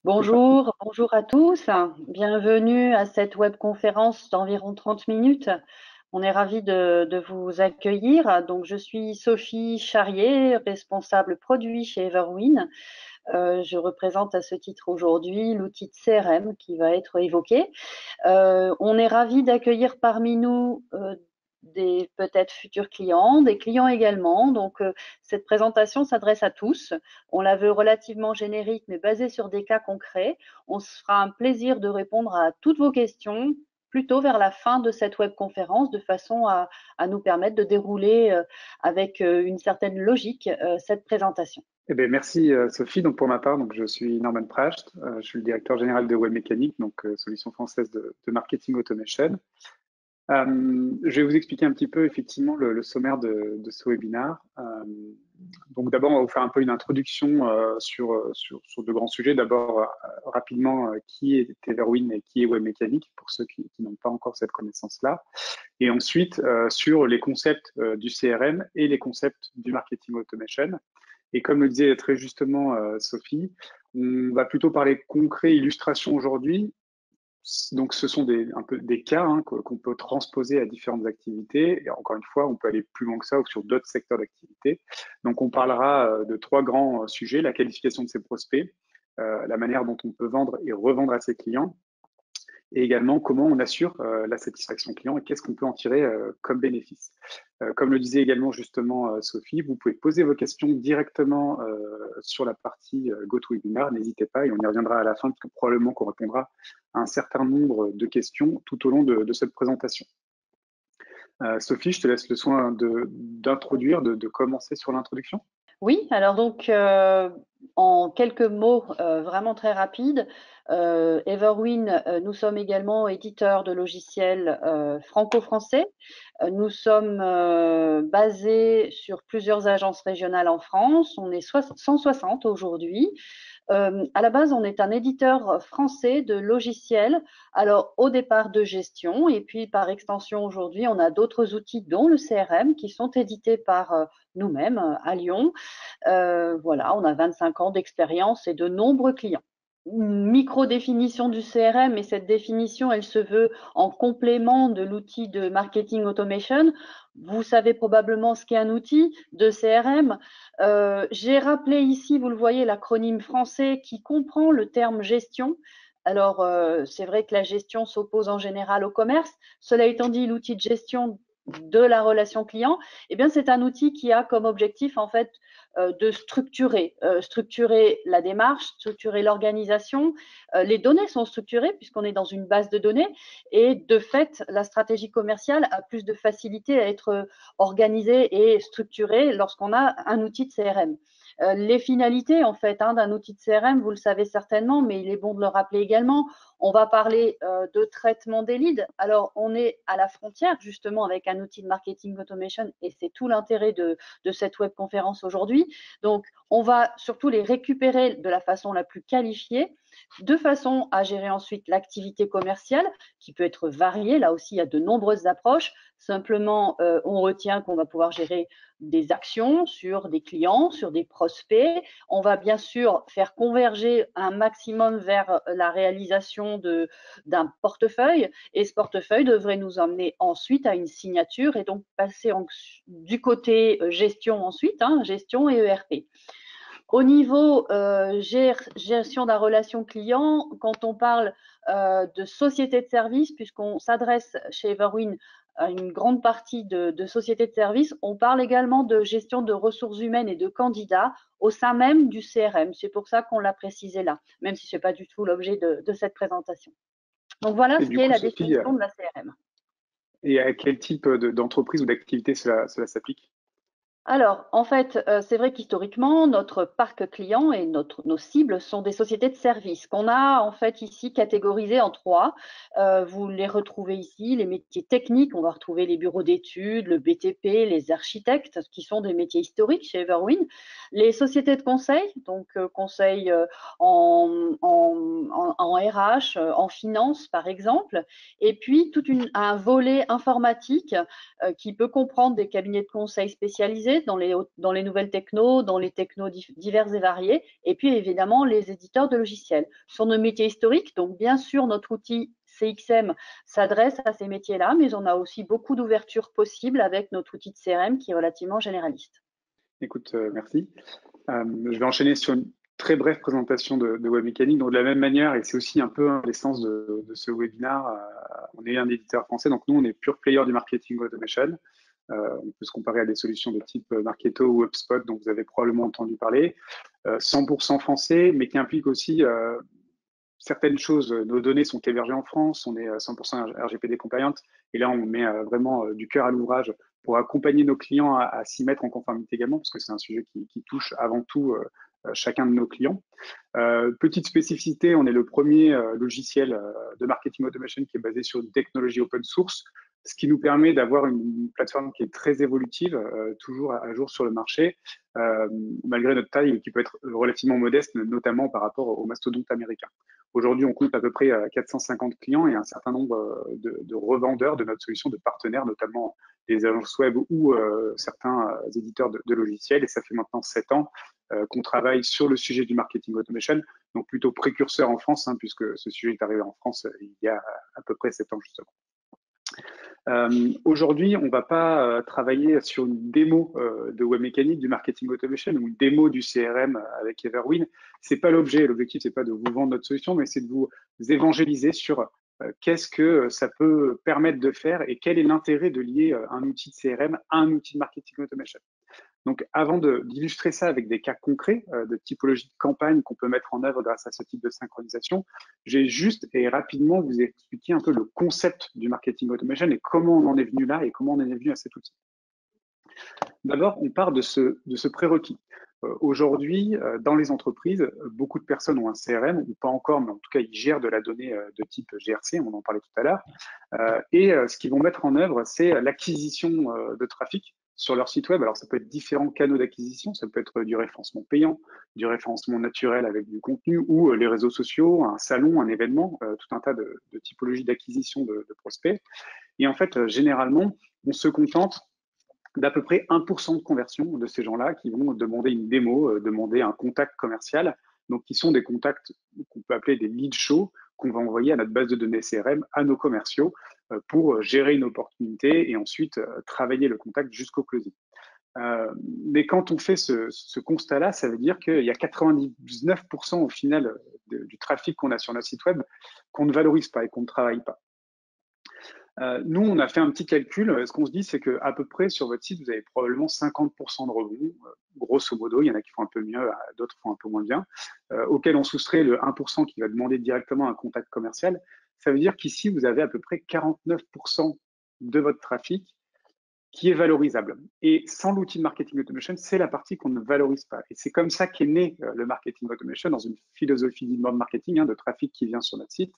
Bonjour, bonjour à tous. Bienvenue à cette webconférence d'environ 30 minutes. On est ravis de vous accueillir. Donc, je suis Sophie Charrier, responsable produit chez Everwin. Je représente à ce titre aujourd'hui l'outil de CRM qui va être évoqué. On est ravis d'accueillir parmi nous des peut-être futurs clients, des clients également. Donc, cette présentation s'adresse à tous. On la veut relativement générique, mais basée sur des cas concrets. On se fera un plaisir de répondre à toutes vos questions plutôt vers la fin de cette webconférence, de façon à nous permettre de dérouler avec une certaine logique cette présentation. Eh bien, merci Sophie. Donc pour ma part, donc je suis Norman Pracht, je suis le directeur général de Webmécanique, donc solution française de marketing automation. Je vais vous expliquer un petit peu effectivement le sommaire de ce webinaire. Donc d'abord, on va vous faire un peu une introduction sur de grands sujets. D'abord, rapidement, qui est Everwin et qui est Webmécanique, pour ceux qui n'ont pas encore cette connaissance-là. Et ensuite, sur les concepts du CRM et les concepts du marketing automation. Et comme le disait très justement Sophie, on va plutôt parler concret, illustration aujourd'hui. Donc, ce sont un peu des cas qu'on peut transposer à différentes activités. Et encore une fois, on peut aller plus loin que ça ou sur d'autres secteurs d'activité. Donc, on parlera de trois grands sujets: la qualification de ses prospects, la manière dont on peut vendre et revendre à ses clients, et également comment on assure la satisfaction client et qu'est-ce qu'on peut en tirer comme bénéfice. Comme le disait également justement Sophie, vous pouvez poser vos questions directement sur la partie GoToWebinar, n'hésitez pas, et on y reviendra à la fin, parce que probablement qu'on répondra à un certain nombre de questions tout au long de cette présentation. Sophie, je te laisse le soin d'introduire, de commencer sur l'introduction. Oui, alors donc en quelques mots vraiment très rapides, Everwin, nous sommes également éditeurs de logiciels franco-français. Nous sommes basés sur plusieurs agences régionales en France. On est 160 aujourd'hui. À la base, on est un éditeur français de logiciels, alors au départ de gestion, et puis par extension aujourd'hui, on a d'autres outils, dont le CRM, qui sont édités par nous-mêmes à Lyon. Voilà, on a 25 ans d'expérience et de nombreux clients. Une micro-définition du CRM, et cette définition, elle se veut en complément de l'outil de marketing automation. Vous savez probablement ce qu'est un outil de CRM. J'ai rappelé ici, vous le voyez, l'acronyme français qui comprend le terme gestion. Alors, c'est vrai que la gestion s'oppose en général au commerce. Cela étant dit, l'outil de gestion de la relation client, eh bien, c'est un outil qui a comme objectif, en fait, de structurer la démarche, structurer l'organisation. Les données sont structurées puisqu'on est dans une base de données, et de fait, la stratégie commerciale a plus de facilité à être organisée et structurée lorsqu'on a un outil de CRM. Les finalités en fait d'un outil de CRM, vous le savez certainement, mais il est bon de le rappeler également. On va parler de traitement des leads. Alors, on est à la frontière justement avec un outil de marketing automation, et c'est tout l'intérêt de cette webconférence aujourd'hui. Donc, on va surtout les récupérer de la façon la plus qualifiée, de façon à gérer ensuite l'activité commerciale, qui peut être variée. Là aussi, il y a de nombreuses approches. Simplement, on retient qu'on va pouvoir gérer des actions sur des clients, sur des prospects. On va bien sûr faire converger un maximum vers la réalisation d'un portefeuille, et ce portefeuille devrait nous emmener ensuite à une signature, et donc passer du côté gestion ensuite, gestion et ERP. Au niveau gestion de la relation client, quand on parle de société de service, puisqu'on s'adresse chez Everwin à une grande partie de sociétés de service, on parle également de gestion de ressources humaines et de candidats au sein même du CRM. C'est pour ça qu'on l'a précisé là, même si ce n'est pas du tout l'objet de cette présentation. Donc voilà Et ce du qu'est coup, la Sophie, définition de la CRM. et à quel type d'entreprise ou d'activité cela s'applique? Alors, en fait, c'est vrai qu'historiquement, notre parc client et nos cibles sont des sociétés de services qu'on a en fait ici catégorisées en trois. Vous les retrouvez ici, les métiers techniques, on va retrouver les bureaux d'études, le BTP, les architectes, qui sont des métiers historiques chez Everwin. Les sociétés de conseil, donc conseil en RH, en finance par exemple, et puis un volet informatique qui peut comprendre des cabinets de conseil spécialisés, marché, dans les nouvelles technos, dans les technos diverses et variées, et puis évidemment les éditeurs de logiciels. Sur nos métiers historiques, donc bien sûr notre outil CXM s'adresse à ces métiers-là, mais on a aussi beaucoup d'ouvertures possibles avec notre outil de CRM qui est relativement généraliste. Écoute, merci. Je vais enchaîner sur une très brève présentation de Webmécanique. Donc, de la même manière, et c'est aussi un peu l'essence de ce webinaire, on est un éditeur français, donc nous, on est pure player du marketing automation. On peut se comparer à des solutions de type Marketo ou HubSpot, dont vous avez probablement entendu parler. 100% français, mais qui implique aussi certaines choses. Nos données sont hébergées en France, on est 100% RGPD compliant, et là, on met vraiment du cœur à l'ouvrage pour accompagner nos clients à s'y mettre en conformité également, parce que c'est un sujet qui touche avant tout chacun de nos clients. Petite spécificité, on est le premier logiciel de marketing automation qui est basé sur une technologie open source, ce qui nous permet d'avoir une plateforme qui est très évolutive, toujours à jour sur le marché, malgré notre taille qui peut être relativement modeste, notamment par rapport aux mastodontes américains. Aujourd'hui, on compte à peu près 450 clients et un certain nombre de revendeurs de notre solution, de partenaires, notamment des agences web ou certains éditeurs de logiciels. Et ça fait maintenant 7 ans qu'on travaille sur le sujet du marketing automation, donc plutôt précurseur en France, hein, puisque ce sujet est arrivé en France il y a à peu près 7 ans justement. Aujourd'hui, on ne va pas travailler sur une démo de Webmécanique, du marketing automation ou une démo du CRM avec Everwin. C'est pas l'objet. L'objectif, c'est pas de vous vendre notre solution, mais c'est de vous évangéliser sur qu'est-ce que ça peut permettre de faire et quel est l'intérêt de lier un outil de CRM à un outil de marketing automation. Donc, avant d'illustrer ça avec des cas concrets de typologie de campagne qu'on peut mettre en œuvre grâce à ce type de synchronisation, j'ai juste et rapidement vous expliquer un peu le concept du marketing automation et comment on en est venu là et comment on en est venu à cet outil. D'abord, on part de ce prérequis. Aujourd'hui, dans les entreprises, beaucoup de personnes ont un CRM, ou pas encore, mais en tout cas, ils gèrent de la donnée de type GRC, on en parlait tout à l'heure. Et ce qu'ils vont mettre en œuvre, c'est l'acquisition de trafic sur leur site web. Alors, ça peut être différents canaux d'acquisition, ça peut être du référencement payant, du référencement naturel avec du contenu, ou les réseaux sociaux, un salon, un événement, tout un tas de typologies d'acquisition de prospects. Et en fait, généralement, on se contente d'à peu près 1% de conversion de ces gens-là qui vont demander une démo, demander un contact commercial, donc qui sont des contacts qu'on peut appeler des lead shows qu'on va envoyer à notre base de données CRM, à nos commerciaux, pour gérer une opportunité et ensuite travailler le contact jusqu'au closing. Mais quand on fait ce constat-là, ça veut dire qu'il y a 99% au final du trafic qu'on a sur notre site web qu'on ne valorise pas et qu'on ne travaille pas. Nous, on a fait un petit calcul. Ce qu'on se dit, c'est qu'à peu près sur votre site, vous avez probablement 50% de rebonds, grosso modo. Il y en a qui font un peu mieux, d'autres font un peu moins bien, auquel on soustrait le 1% qui va demander directement un contact commercial. Ça veut dire qu'ici, vous avez à peu près 49% de votre trafic qui est valorisable. Et sans l'outil de marketing automation, c'est la partie qu'on ne valorise pas. Et c'est comme ça qu'est né le marketing automation dans une philosophie d'inbound marketing, de trafic qui vient sur notre site.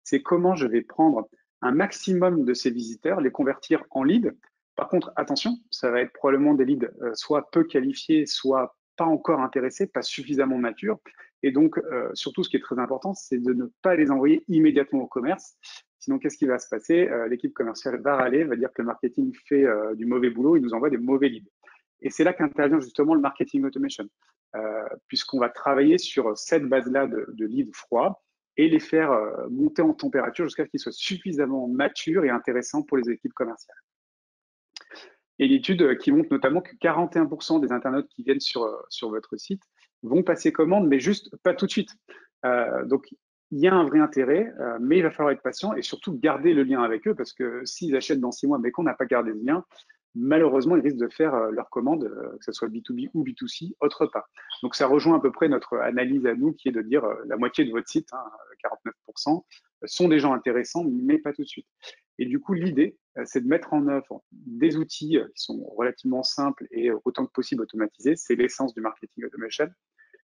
C'est comment je vais prendre un maximum de ces visiteurs, les convertir en leads. Par contre, attention, ça va être probablement des leads soit peu qualifiés, soit pas encore intéressés, pas suffisamment matures. Et donc, surtout, ce qui est très important, c'est de ne pas les envoyer immédiatement au commerce. Sinon, qu'est-ce qui va se passer? L'équipe commerciale va râler, va dire que le marketing fait du mauvais boulot, il nous envoie des mauvais leads. Et c'est là qu'intervient justement le marketing automation, puisqu'on va travailler sur cette base-là de leads froids et les faire monter en température jusqu'à ce qu'ils soient suffisamment matures et intéressants pour les équipes commerciales. Et l'étude qui montre notamment que 41% des internautes qui viennent sur votre site vont passer commande, mais juste pas tout de suite. Donc, il y a un vrai intérêt, mais il va falloir être patient et surtout garder le lien avec eux parce que s'ils achètent dans 6 mois, mais qu'on n'a pas gardé le lien, malheureusement, ils risquent de faire leur commande, que ce soit B2B ou B2C, autre part. Donc, ça rejoint à peu près notre analyse à nous qui est de dire la moitié de votre site, 49%, sont des gens intéressants, mais pas tout de suite. Et du coup, l'idée, c'est de mettre en œuvre des outils qui sont relativement simples et autant que possible automatisés. C'est l'essence du marketing automation,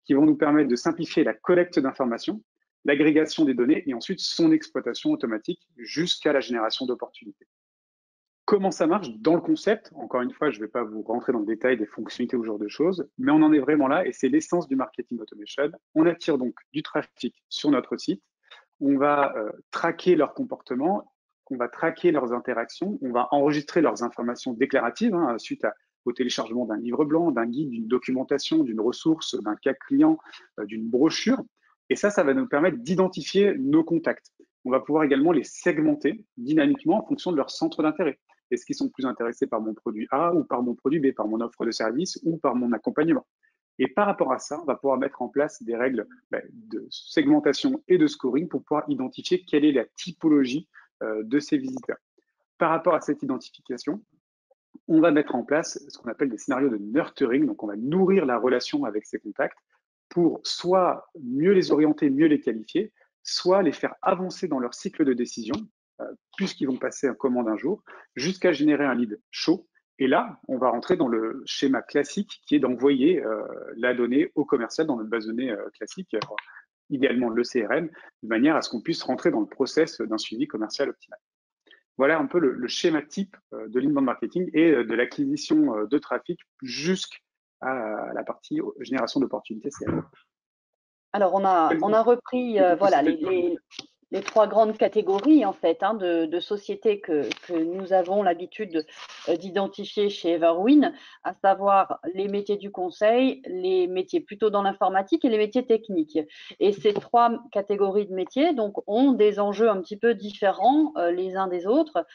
qui vont nous permettre de simplifier la collecte d'informations, l'agrégation des données et ensuite son exploitation automatique jusqu'à la génération d'opportunités. Comment ça marche dans le concept? Encore une fois, je ne vais pas vous rentrer dans le détail des fonctionnalités ou ce genre de choses, mais on en est vraiment là et c'est l'essence du marketing automation. On attire donc du trafic sur notre site, on va traquer leur comportement, on va traquer leurs interactions, on va enregistrer leurs informations déclaratives suite au téléchargement d'un livre blanc, d'un guide, d'une documentation, d'une ressource, d'un cas client, d'une brochure. Et ça va nous permettre d'identifier nos contacts. On va pouvoir également les segmenter dynamiquement en fonction de leur centre d'intérêt. Est-ce qu'ils sont plus intéressés par mon produit A ou par mon produit B, par mon offre de service ou par mon accompagnement? Et par rapport à ça, on va pouvoir mettre en place des règles de segmentation et de scoring pour pouvoir identifier quelle est la typologie de ces visiteurs. Par rapport à cette identification, on va mettre en place ce qu'on appelle des scénarios de nurturing. Donc, on va nourrir la relation avec ces contacts pour soit mieux les orienter, mieux les qualifier, soit les faire avancer dans leur cycle de décision, puisqu'ils vont passer en commande un jour, jusqu'à générer un lead chaud. Et là, on va rentrer dans le schéma classique qui est d'envoyer la donnée au commercial dans notre base de données classique, idéalement le CRM, de manière à ce qu'on puisse rentrer dans le process d'un suivi commercial optimal. Voilà un peu le schéma type de l'inbound marketing et de l'acquisition de trafic jusqu'à la partie génération d'opportunités CRM. Alors, on a repris voilà, les trois grandes catégories en fait de sociétés que nous avons l'habitude d'identifier chez Everwin, à savoir les métiers du conseil, les métiers plutôt dans l'informatique et les métiers techniques. Et ces trois catégories de métiers donc ont des enjeux un petit peu différents les uns des autres,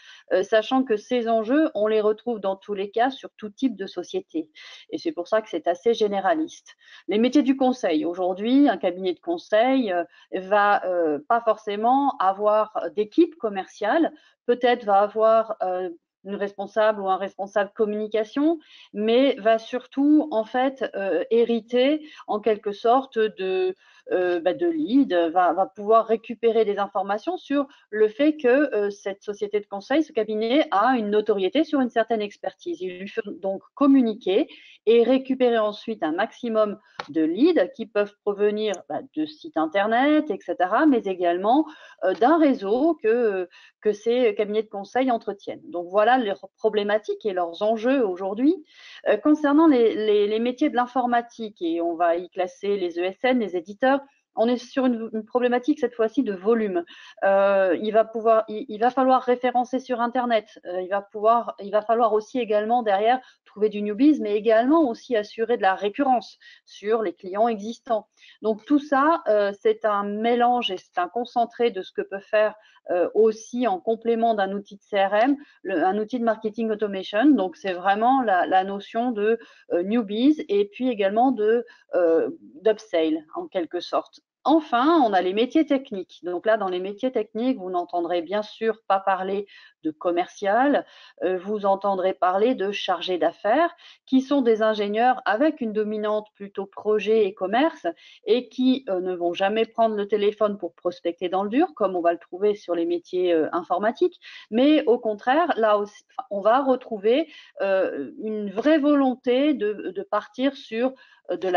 sachant que ces enjeux, on les retrouve dans tous les cas sur tout type de société. Et c'est pour ça que c'est assez généraliste. Les métiers du conseil, aujourd'hui, un cabinet de conseil va pas forcément avoir d'équipe commerciale, peut-être va avoir une responsable ou un responsable communication, mais va surtout en fait hériter en quelque sorte de lead, va pouvoir récupérer des informations sur le fait que cette société de conseil, ce cabinet a une notoriété sur une certaine expertise. Il lui faut donc communiquer et récupérer ensuite un maximum de leads qui peuvent provenir de sites internet, etc., mais également d'un réseau que ces cabinets de conseil entretiennent. Donc voilà leurs problématiques et leurs enjeux aujourd'hui. Concernant les métiers de l'informatique, et on va y classer les ESN, les éditeurs, on est sur une problématique cette fois-ci de volume. Il va falloir référencer sur Internet. Il va falloir aussi également derrière trouver du newbies, mais également aussi assurer de la récurrence sur les clients existants. Donc tout ça, c'est un mélange et c'est un concentré de ce que peut faire aussi en complément d'un outil de CRM, un outil de marketing automation. Donc c'est vraiment la notion de newbies et puis également d'upsale en quelque sorte. Enfin, on a les métiers techniques. Donc là, dans les métiers techniques, vous n'entendrez bien sûr pas parler de commercial, vous entendrez parler de chargés d'affaires, qui sont des ingénieurs avec une dominante plutôt projet et commerce, et qui ne vont jamais prendre le téléphone pour prospecter dans le dur, comme on va le trouver sur les métiers informatiques, mais au contraire, là aussi, on va retrouver une vraie volonté de partir sur de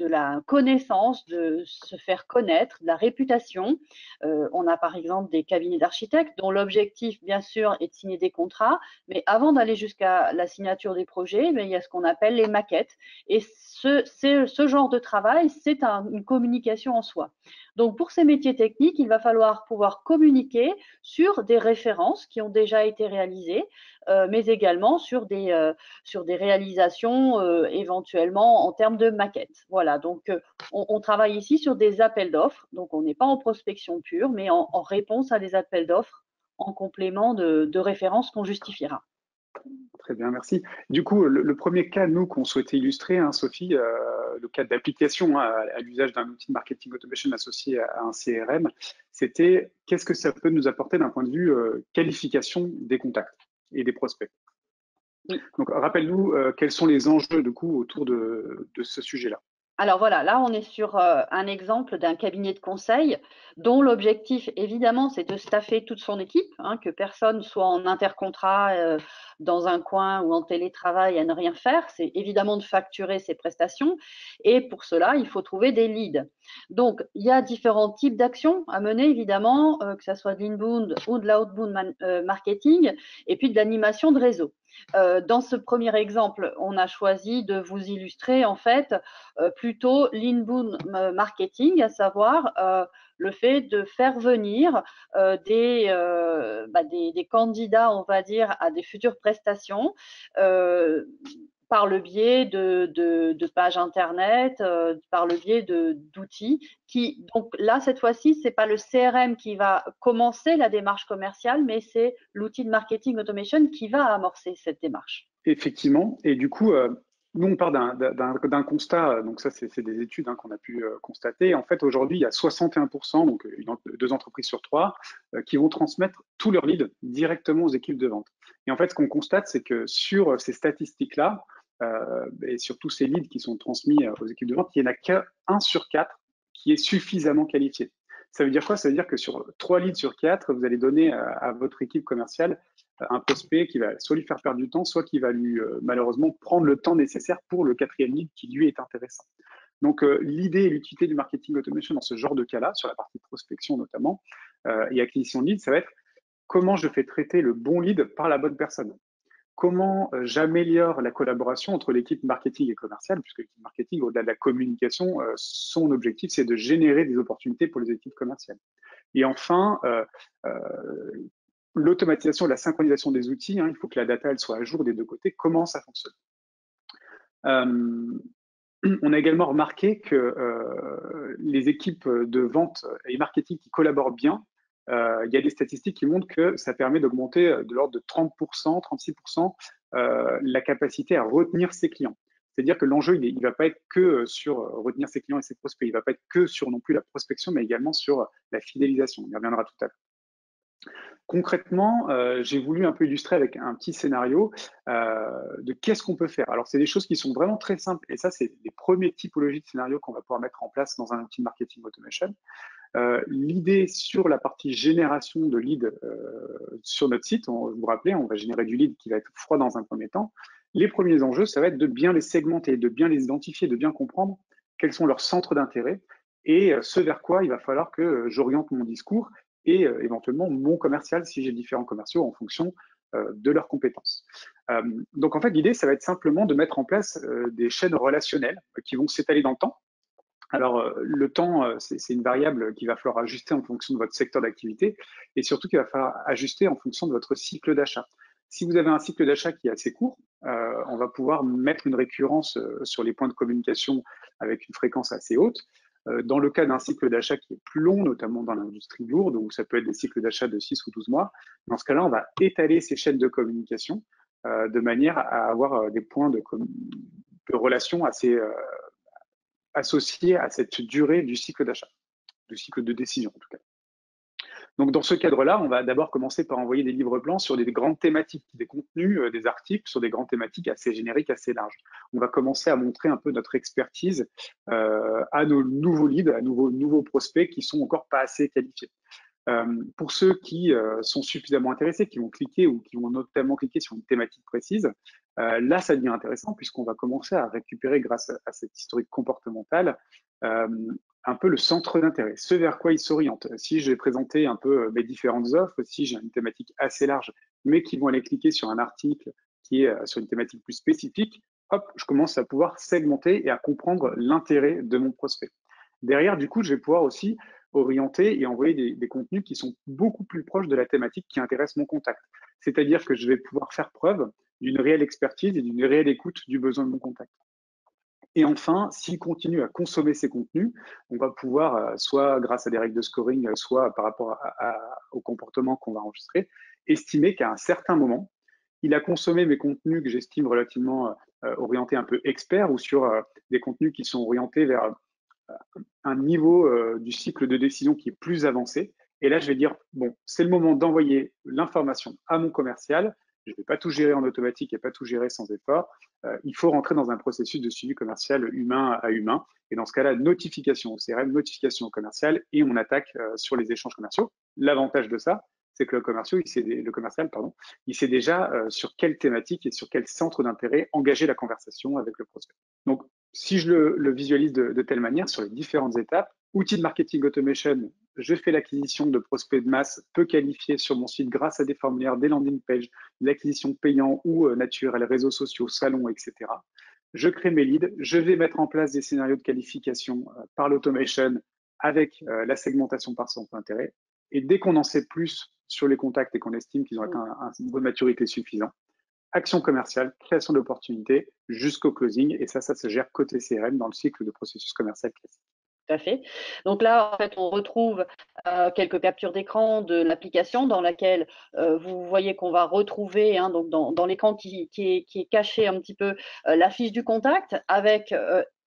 la connaissance, de se faire connaître, de la réputation. On a par exemple des cabinets d'architectes dont l'objectif, bien sûr, est de signer des contrats, mais avant d'aller jusqu'à la signature des projets, il y a ce qu'on appelle les maquettes. Et ce genre de travail, c'est une communication en soi. Donc, pour ces métiers techniques, il va falloir pouvoir communiquer sur des références qui ont déjà été réalisées, mais également sur des réalisations éventuellement en termes de maquettes. Voilà, donc on travaille ici sur des appels d'offres, donc on n'est pas en prospection pure, mais en réponse à des appels d'offres en complément de références qu'on justifiera. Très bien, merci. Du coup, le premier cas, nous, qu'on souhaitait illustrer, hein, Sophie, le cas d'application à l'usage d'un outil de marketing automation associé à un CRM, c'était qu'est-ce que ça peut nous apporter d'un point de vue qualification des contacts et des prospects. Oui. Donc, rappelle-nous quels sont les enjeux, du coup, autour de ce sujet-là. Alors voilà, là on est sur un exemple d'un cabinet de conseil dont l'objectif évidemment c'est de staffer toute son équipe, hein, que personne soit en intercontrat dans un coin ou en télétravail à ne rien faire, c'est évidemment de facturer ses prestations et pour cela il faut trouver des leads. Donc il y a différents types d'actions à mener évidemment, que ce soit de l'inbound ou de l'outbound marketing et puis de l'animation de réseau. Dans ce premier exemple, on a choisi de vous illustrer en fait plutôt l'inbound marketing, à savoir le fait de faire venir des candidats, on va dire, à des futures prestations par le biais de pages internet, par le biais d'outils qui, donc là, cette fois-ci, c'est pas le CRM qui va commencer la démarche commerciale, mais c'est l'outil de marketing automation qui va amorcer cette démarche. Effectivement. Et du coup, nous, on part d'un constat, donc ça, c'est des études qu'on a pu constater. En fait, aujourd'hui, il y a 61%, donc 2 entreprises sur 3, qui vont transmettre tous leurs leads directement aux équipes de vente. Et en fait, ce qu'on constate, c'est que sur ces statistiques-là, et sur tous ces leads qui sont transmis aux équipes de vente, il n'y en a qu'un sur 4 qui est suffisamment qualifié. Ça veut dire quoi? Ça veut dire que sur 3 leads sur 4, vous allez donner à votre équipe commerciale un prospect qui va soit lui faire perdre du temps, soit qui va lui malheureusement prendre le temps nécessaire pour le quatrième lead qui lui est intéressant. Donc l'idée et l'utilité du marketing automation dans ce genre de cas-là, sur la partie prospection notamment, et acquisition de lead, ça va être comment je fais traiter le bon lead par la bonne personne. Comment j'améliore la collaboration entre l'équipe marketing et commerciale, puisque l'équipe marketing, au-delà de la communication, son objectif, c'est de générer des opportunités pour les équipes commerciales. Et enfin, l'automatisation et la synchronisation des outils, il faut que la data elle soit à jour des deux côtés. Comment ça fonctionne? On a également remarqué que les équipes de vente et marketing qui collaborent bien, il y a des statistiques qui montrent que ça permet d'augmenter de l'ordre de 30%, 36% la capacité à retenir ses clients. C'est-à-dire que l'enjeu, il ne va pas être que sur retenir ses clients et ses prospects, il ne va pas être que sur non plus la prospection, mais également sur la fidélisation. On y reviendra tout à l'heure. Concrètement, j'ai voulu un peu illustrer avec un petit scénario de qu'est-ce qu'on peut faire. Alors, c'est des choses qui sont vraiment très simples, et ça, c'est les premières typologies de scénarios qu'on va pouvoir mettre en place dans un outil de marketing automation. L'idée sur la partie génération de leads sur notre site, vous vous rappelez, on va générer du lead qui va être froid dans un premier temps. Les premiers enjeux, ça va être de bien les segmenter, de bien les identifier, de bien comprendre quels sont leurs centres d'intérêt et ce vers quoi il va falloir que j'oriente mon discours et éventuellement mon commercial si j'ai différents commerciaux en fonction de leurs compétences. Donc en fait, l'idée, ça va être simplement de mettre en place des chaînes relationnelles qui vont s'étaler dans le temps. Alors, le temps, c'est une variable qu'il va falloir ajuster en fonction de votre secteur d'activité et surtout qu'il va falloir ajuster en fonction de votre cycle d'achat. Si vous avez un cycle d'achat qui est assez court, on va pouvoir mettre une récurrence sur les points de communication avec une fréquence assez haute. Dans le cas d'un cycle d'achat qui est plus long, notamment dans l'industrie lourde, où ça peut être des cycles d'achat de 6 ou 12 mois, dans ce cas-là, on va étaler ces chaînes de communication de manière à avoir des points de relation assez associés à cette durée du cycle d'achat, du cycle de décision en tout cas. Donc dans ce cadre-là, on va d'abord commencer par envoyer des livres blancs sur des grandes thématiques, des contenus, des articles sur des grandes thématiques assez génériques, assez larges. On va commencer à montrer un peu notre expertise à nos nouveaux leads, à nos nouveaux prospects qui sont encore pas assez qualifiés. Pour ceux qui sont suffisamment intéressés, qui vont cliquer ou qui vont notamment cliquer sur une thématique précise, là, ça devient intéressant puisqu'on va commencer à récupérer, grâce à cette historique comportementale, un peu le centre d'intérêt, ce vers quoi ils s'orientent. Si je vais présenter un peu mes différentes offres, si j'ai une thématique assez large, mais qui vont aller cliquer sur un article qui est sur une thématique plus spécifique, hop, je commence à pouvoir segmenter et à comprendre l'intérêt de mon prospect. Derrière, du coup, je vais pouvoir aussi orienter et envoyer des contenus qui sont beaucoup plus proches de la thématique qui intéresse mon contact. C'est-à-dire que je vais pouvoir faire preuve d'une réelle expertise et d'une réelle écoute du besoin de mon contact. Et enfin, s'il continue à consommer ces contenus, on va pouvoir, soit grâce à des règles de scoring, soit par rapport au comportement qu'on va enregistrer, estimer qu'à un certain moment, il a consommé mes contenus que j'estime relativement orientés un peu experts ou sur des contenus qui sont orientés vers un niveau du cycle de décision qui est plus avancé. Et là, je vais dire, bon, c'est le moment d'envoyer l'information à mon commercial. Je ne vais pas tout gérer en automatique et pas tout gérer sans effort. Il faut rentrer dans un processus de suivi commercial humain à humain. Et dans ce cas-là, notification au CRM, notification au commercial, et on attaque sur les échanges commerciaux. L'avantage de ça, c'est que le commercial, il sait déjà sur quelle thématique et sur quel centre d'intérêt engager la conversation avec le prospect. Donc, si je le visualise de telle manière sur les différentes étapes, outil de marketing automation, je fais l'acquisition de prospects de masse peu qualifiés sur mon site grâce à des formulaires, des landing pages, l'acquisition payant ou naturelle, réseaux sociaux, salons, etc. Je crée mes leads, je vais mettre en place des scénarios de qualification par l'automation avec la segmentation par centre d'intérêt. Et dès qu'on en sait plus sur les contacts et qu'on estime qu'ils ont atteint un niveau de maturité suffisant, action commerciale, création d'opportunités jusqu'au closing. Et ça se gère côté CRM dans le cycle de processus commercial classique. Tout à fait. Donc là, en fait, on retrouve quelques captures d'écran de l'application dans laquelle vous voyez qu'on va retrouver, hein, donc dans l'écran qui est caché un petit peu, la fiche du contact avec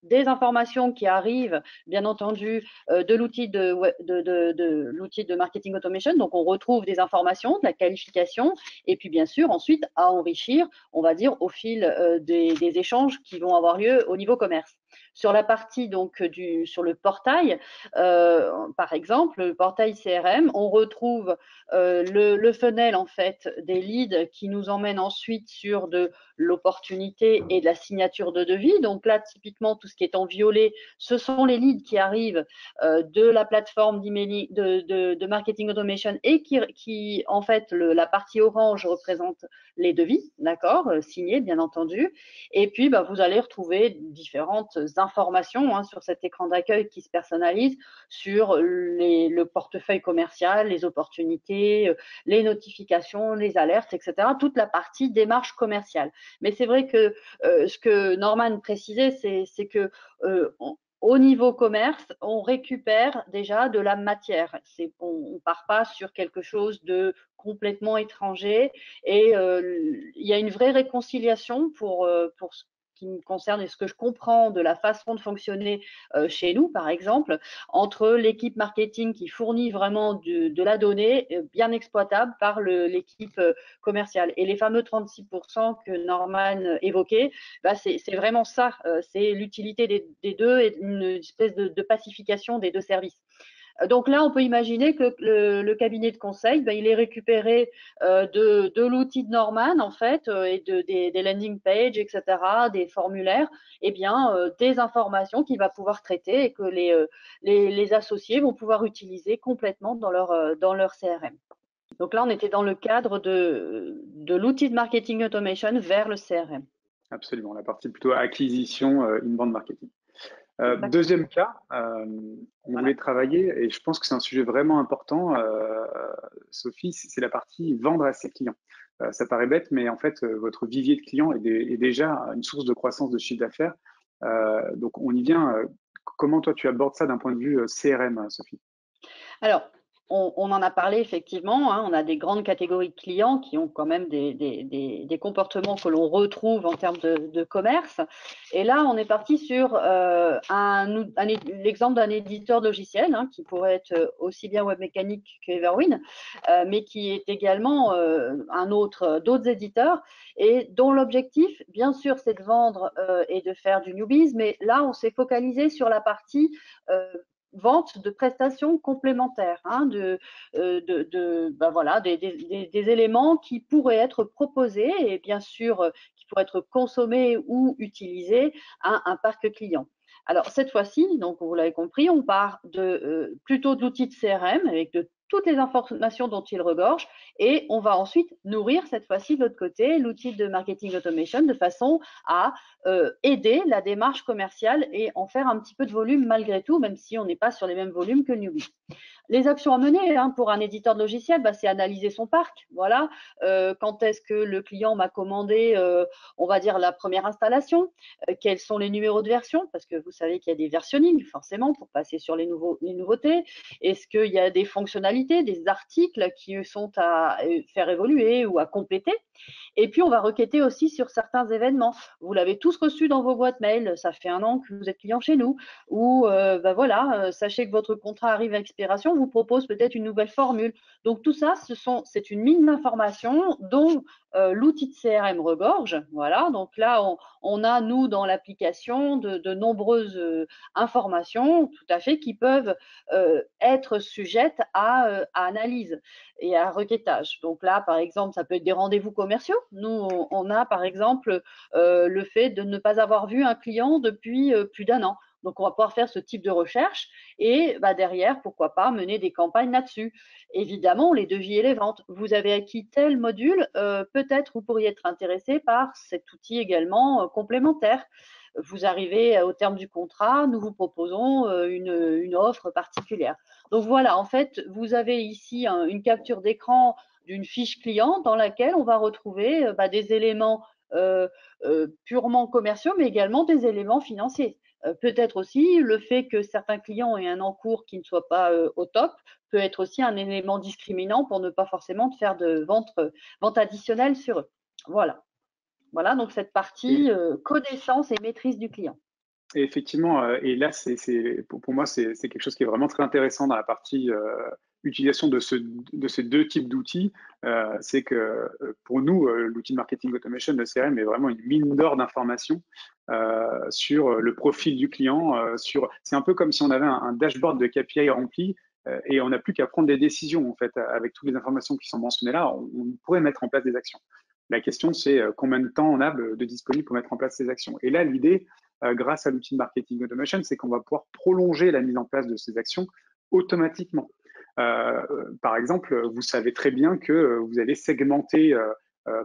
des informations qui arrivent, bien entendu, de l'outil de marketing automation. Donc, on retrouve des informations, de la qualification, et puis bien sûr, ensuite, à enrichir, on va dire, au fil des échanges qui vont avoir lieu au niveau commerce. Sur la partie donc sur le portail, par exemple, le portail CRM, on retrouve le funnel en fait des leads qui nous emmène ensuite sur de l'opportunité et de la signature de devis. Donc là, typiquement, tout ce qui est en violet, ce sont les leads qui arrivent de la plateforme d'emailing, de marketing automation et qui en fait, la partie orange représente les devis, d'accord, signés bien entendu. Et puis, vous allez retrouver différentes informations hein, sur cet écran d'accueil qui se personnalise sur le portefeuille commercial, les opportunités, les notifications, les alertes, etc. Toute la partie démarche commerciale. Mais c'est vrai que ce que Norman précisait, c'est que au niveau commerce, on récupère déjà de la matière. On ne part pas sur quelque chose de complètement étranger et il y a une vraie réconciliation pour ce qui me concerne et ce que je comprends de la façon de fonctionner chez nous, par exemple, entre l'équipe marketing qui fournit vraiment de la donnée bien exploitable par l'équipe commerciale. Et les fameux 36% que Norman évoquait, c'est vraiment ça, c'est l'utilité des deux et une espèce de pacification des deux services. Donc là, on peut imaginer que le cabinet de conseil, il est récupéré de l'outil de Norman, en fait, et des landing pages, etc., des formulaires, et bien, des informations qu'il va pouvoir traiter et que les associés vont pouvoir utiliser complètement dans leur CRM. Donc là, on était dans le cadre de l'outil de marketing automation vers le CRM. Absolument, la partie plutôt acquisition, inbound marketing. Deuxième cas, on voulait travailler, et je pense que c'est un sujet vraiment important, Sophie, c'est la partie vendre à ses clients. Ça paraît bête, mais en fait, votre vivier de clients est déjà une source de croissance de chiffre d'affaires. Donc, on y vient. Comment toi, tu abordes ça d'un point de vue CRM, Sophie? Alors, on en a parlé effectivement, hein, on a des grandes catégories de clients qui ont quand même des comportements que l'on retrouve en termes de commerce. Et là, on est parti sur l'exemple d'un éditeur de logiciel hein, qui pourrait être aussi bien Webmecanic qu'Everwin, mais qui est également d'autres éditeurs et dont l'objectif, bien sûr, c'est de vendre et de faire du newbies, mais là, on s'est focalisé sur la partie vente de prestations complémentaires, hein, voilà, des éléments qui pourraient être proposés et bien sûr qui pourraient être consommés ou utilisés à un parc client. Alors cette fois-ci, donc vous l'avez compris, on part plutôt de l'outil de CRM avec de toutes les informations dont il regorge et on va ensuite nourrir cette fois-ci de l'autre côté l'outil de marketing automation de façon à aider la démarche commerciale et en faire un petit peu de volume malgré tout, même si on n'est pas sur les mêmes volumes que le newbie. Les actions à mener hein, pour un éditeur de logiciel, c'est analyser son parc. Voilà, quand est-ce que le client m'a commandé, on va dire, la première installation, quels sont les numéros de version, parce que vous savez qu'il y a des versionning, forcément, pour passer sur les nouveautés. Est-ce qu'il y a des fonctionnalités, des articles qui sont à faire évoluer ou à compléter? Et puis, on va requêter aussi sur certains événements. Vous l'avez tous reçu dans vos boîtes mail, ça fait 1 an que vous êtes client chez nous, ou voilà, sachez que votre contrat arrive à expiration, on vous propose peut-être une nouvelle formule. Donc tout ça, c'est une mine d'informations dont l'outil de CRM regorge. Voilà, donc là, on a, nous, dans l'application, de nombreuses informations, tout à fait, qui peuvent être sujettes à analyse et à requêtage. Donc là, par exemple, ça peut être des rendez-vous commerciaux. Nous, on a, par exemple, le fait de ne pas avoir vu un client depuis plus d'1 an. Donc, on va pouvoir faire ce type de recherche et derrière, pourquoi pas, mener des campagnes là-dessus. Évidemment, les devis et les ventes. Vous avez acquis tel module, peut-être vous pourriez être intéressé par cet outil également complémentaire. vous arrivez au terme du contrat, nous vous proposons une offre particulière. Donc voilà, en fait, vous avez ici une capture d'écran d'une fiche client dans laquelle on va retrouver des éléments purement commerciaux, mais également des éléments financiers. Peut-être aussi le fait que certains clients aient un encours qui ne soit pas au top peut être aussi un élément discriminant pour ne pas forcément faire de vente additionnelle sur eux. Voilà. Voilà donc cette partie Et, connaissance et maîtrise du client. et effectivement, et là, pour moi, c'est quelque chose qui est vraiment très intéressant dans la partie utilisation de ces deux types d'outils. C'est que pour nous, l'outil de marketing automation, le CRM, est vraiment une mine d'or d'informations sur le profil du client. C'est un peu comme si on avait un dashboard de KPI rempli et on n'a plus qu'à prendre des décisions, en fait, avec toutes les informations qui sont mentionnées là, on pourrait mettre en place des actions. La question, c'est combien de temps on a de disponible pour mettre en place ces actions. Et là, l'idée, grâce à l'outil de marketing automation, c'est qu'on va pouvoir prolonger la mise en place de ces actions automatiquement. Par exemple, vous savez très bien que vous allez segmenter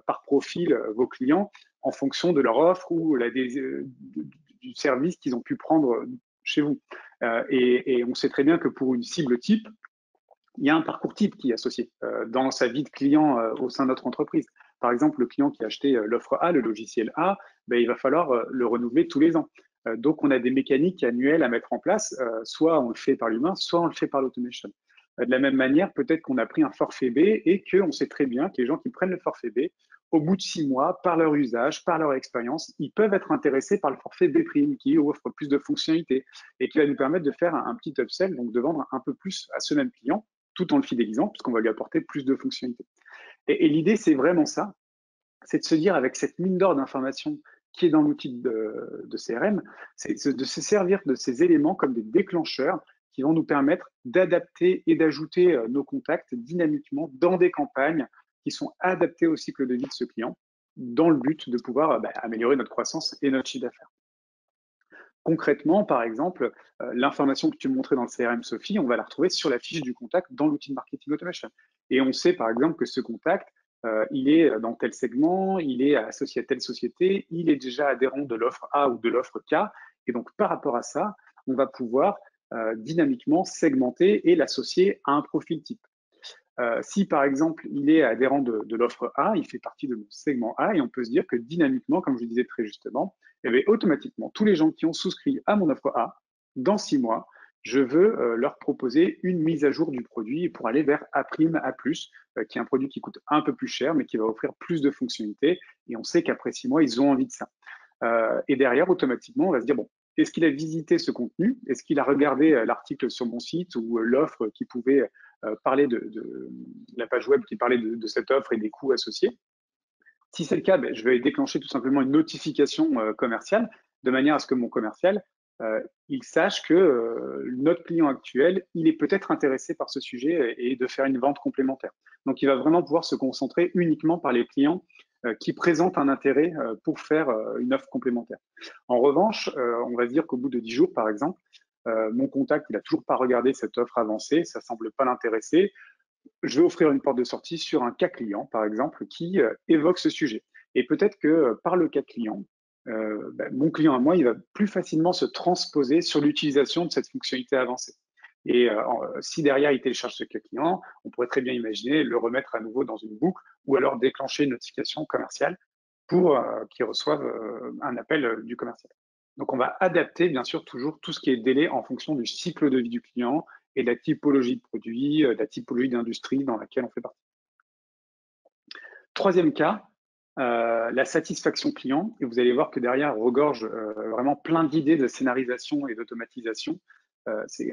par profil vos clients en fonction de leur offre ou du service qu'ils ont pu prendre chez vous. Et on sait très bien que pour une cible type, il y a un parcours type qui est associé dans sa vie de client au sein de notre entreprise. Par exemple, le client qui a acheté l'offre A, le logiciel A, ben, il va falloir le renouveler tous les ans. Donc, on a des mécaniques annuelles à mettre en place. Soit on le fait par l'humain, soit on le fait par l'automation. De la même manière, peut-être qu'on a pris un forfait B et qu'on sait très bien que les gens qui prennent le forfait B, au bout de 6 mois, par leur usage, par leur expérience, ils peuvent être intéressés par le forfait B prime qui offre plus de fonctionnalités et qui va nous permettre de faire un petit upsell, donc de vendre un peu plus à ce même client tout en le fidélisant, puisqu'on va lui apporter plus de fonctionnalités. Et l'idée, c'est vraiment ça, c'est de se dire avec cette mine d'or d'informations qui est dans l'outil de CRM, c'est de se servir de ces éléments comme des déclencheurs qui vont nous permettre d'adapter et d'ajouter nos contacts dynamiquement dans des campagnes qui sont adaptées au cycle de vie de ce client, dans le but de pouvoir améliorer notre croissance et notre chiffre d'affaires. Concrètement, par exemple, l'information que tu me montrais dans le CRM Sophie, on va la retrouver sur la fiche du contact dans l'outil de marketing automation. Et on sait par exemple que ce contact, il est dans tel segment, il est associé à telle société, il est déjà adhérent de l'offre A ou de l'offre K. Et donc par rapport à ça, on va pouvoir dynamiquement segmenter et l'associer à un profil type. Si par exemple il est adhérent de l'offre A, il fait partie de mon segment A et on peut se dire que dynamiquement, comme je le disais très justement, eh bien, automatiquement, tous les gens qui ont souscrit à mon offre A, dans 6 mois, je veux leur proposer une mise à jour du produit pour aller vers A', A+, qui est un produit qui coûte un peu plus cher, mais qui va offrir plus de fonctionnalités. Et on sait qu'après 6 mois, ils ont envie de ça. Et derrière, automatiquement, on va se dire, bon, est-ce qu'il a visité ce contenu? Est-ce qu'il a regardé l'article sur mon site ou l'offre qui pouvait parler de la page web qui parlait de cette offre et des coûts associés? Si c'est le cas, je vais déclencher tout simplement une notification commerciale de manière à ce que mon commercial il sache que notre client actuel, il est peut-être intéressé par ce sujet et de faire une vente complémentaire. Donc, il va vraiment pouvoir se concentrer uniquement par les clients qui présentent un intérêt pour faire une offre complémentaire. En revanche, on va dire qu'au bout de 10 jours, par exemple, mon contact, il n'a toujours pas regardé cette offre avancée, ça ne semble pas l'intéresser. Je vais offrir une porte de sortie sur un cas client, par exemple, qui évoque ce sujet. Et peut-être que par le cas client, mon client à moi, il va plus facilement se transposer sur l'utilisation de cette fonctionnalité avancée. Et si derrière il télécharge ce cas client, on pourrait très bien imaginer le remettre à nouveau dans une boucle ou alors déclencher une notification commerciale pour qu'il reçoive un appel du commercial. Donc on va adapter bien sûr toujours tout ce qui est délai en fonction du cycle de vie du client et de la typologie de produit, de la typologie d'industrie dans laquelle on fait partie. Troisième cas, la satisfaction client. Et vous allez voir que derrière regorge vraiment plein d'idées de scénarisation et d'automatisation.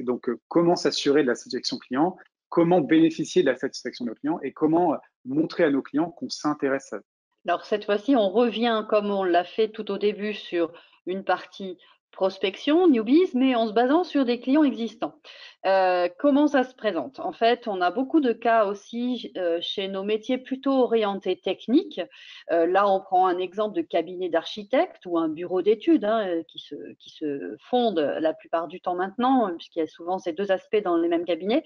Donc, comment s'assurer de la satisfaction client, comment bénéficier de la satisfaction de nos clients et comment montrer à nos clients qu'on s'intéresse à eux. Alors cette fois-ci, on revient comme on l'a fait tout au début sur une partie prospection, newbies, mais en se basant sur des clients existants. Comment ça se présente? En fait, on a beaucoup de cas aussi chez nos métiers plutôt orientés techniques. Là, on prend un exemple de cabinet d'architecte ou un bureau d'études qui se fonde la plupart du temps maintenant, puisqu'il y a souvent ces deux aspects dans les mêmes cabinets.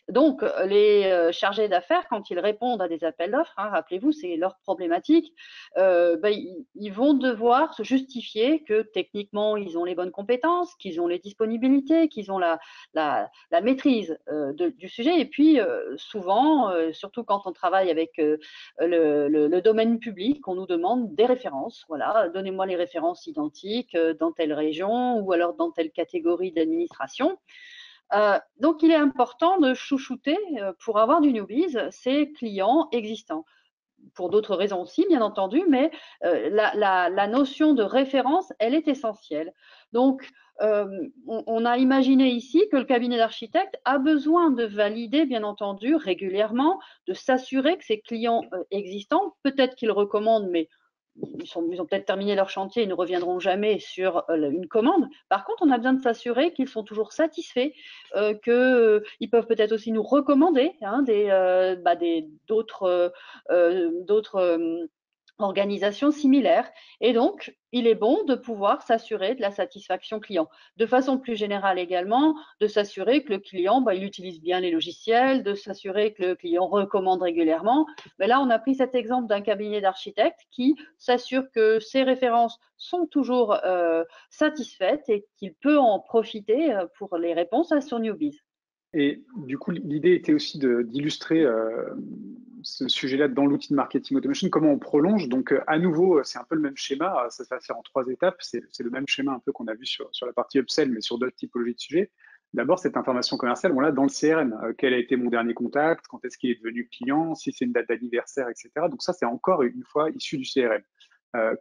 Donc, les chargés d'affaires, quand ils répondent à des appels d'offres, rappelez-vous, c'est leur problématique, ils vont devoir se justifier que techniquement, ils ont les bonnes compétences, qu'ils ont les disponibilités, qu'ils ont la maîtrise du sujet. Et puis, souvent, surtout quand on travaille avec le domaine public, on nous demande des références. Voilà, donnez-moi les références identiques dans telle région ou alors dans telle catégorie d'administration. Donc, il est important de chouchouter pour avoir du newbies ses clients existants. Pour d'autres raisons aussi, bien entendu, mais la notion de référence, elle est essentielle. Donc, on a imaginé ici que le cabinet d'architecte a besoin de valider, bien entendu, régulièrement, de s'assurer que ses clients existants, peut-être qu'ils recommandent, mais ils ont peut-être terminé leur chantier, ils ne reviendront jamais sur une commande. Par contre, on a besoin de s'assurer qu'ils sont toujours satisfaits, qu'ils peuvent peut-être aussi nous recommander d'autres organisations similaires. Et donc, il est bon de pouvoir s'assurer de la satisfaction client. De façon plus générale également, de s'assurer que le client, il utilise bien les logiciels, de s'assurer que le client recommande régulièrement. Mais là, on a pris cet exemple d'un cabinet d'architectes qui s'assure que ses références sont toujours satisfaites et qu'il peut en profiter pour les réponses à son newbies. Et du coup, l'idée était aussi d'illustrer ce sujet-là dans l'outil de marketing automation, comment on prolonge. Donc, à nouveau, c'est un peu le même schéma. Ça se va faire en 3 étapes. C'est le même schéma un peu qu'on a vu sur la partie upsell, mais sur d'autres typologies de sujets. D'abord, cette information commerciale, on l'a dans le CRM. Quel a été mon dernier contact? Quand est-ce qu'il est devenu client? Si c'est une date d'anniversaire, etc. Donc ça, c'est encore une fois issu du CRM.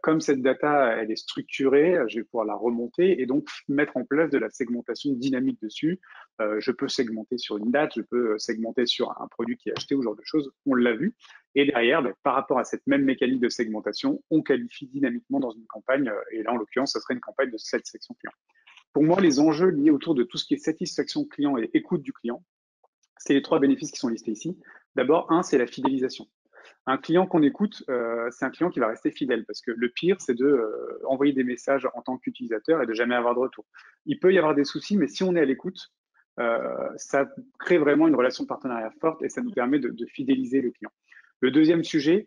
Comme cette data, elle est structurée, je vais pouvoir la remonter et donc mettre en place de la segmentation dynamique dessus. Je peux segmenter sur une date, je peux segmenter sur un produit qui est acheté ou ce genre de choses, on l'a vu. Et derrière, par rapport à cette même mécanique de segmentation, on qualifie dynamiquement dans une campagne, et là, en l'occurrence, ça serait une campagne de satisfaction client. Pour moi, les enjeux liés autour de tout ce qui est satisfaction client et écoute du client, c'est les 3 bénéfices qui sont listés ici. D'abord, un, c'est la fidélisation. Un client qu'on écoute, c'est un client qui va rester fidèle parce que le pire, c'est de envoyer des messages en tant qu'utilisateur et de jamais avoir de retour. Il peut y avoir des soucis, mais si on est à l'écoute, ça crée vraiment une relation de partenariat forte et ça nous permet de fidéliser le client. Le deuxième sujet,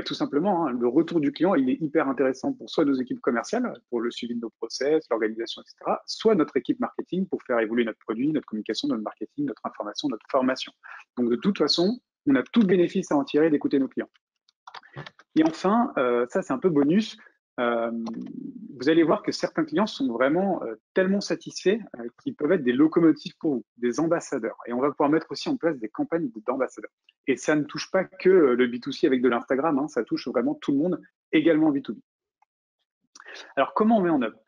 tout simplement, le retour du client, il est hyper intéressant pour soit nos équipes commerciales, pour le suivi de nos process, l'organisation, etc., soit notre équipe marketing pour faire évoluer notre produit, notre communication, notre marketing, notre information, notre formation. Donc, de toute façon, on a tout le bénéfice à en tirer d'écouter nos clients. Et enfin, ça c'est un peu bonus, vous allez voir que certains clients sont vraiment tellement satisfaits qu'ils peuvent être des locomotives pour vous, des ambassadeurs. Et on va pouvoir mettre aussi en place des campagnes d'ambassadeurs. Et ça ne touche pas que le B2C avec de l'Instagram, ça touche vraiment tout le monde, également B2B. Alors, comment on met en œuvre?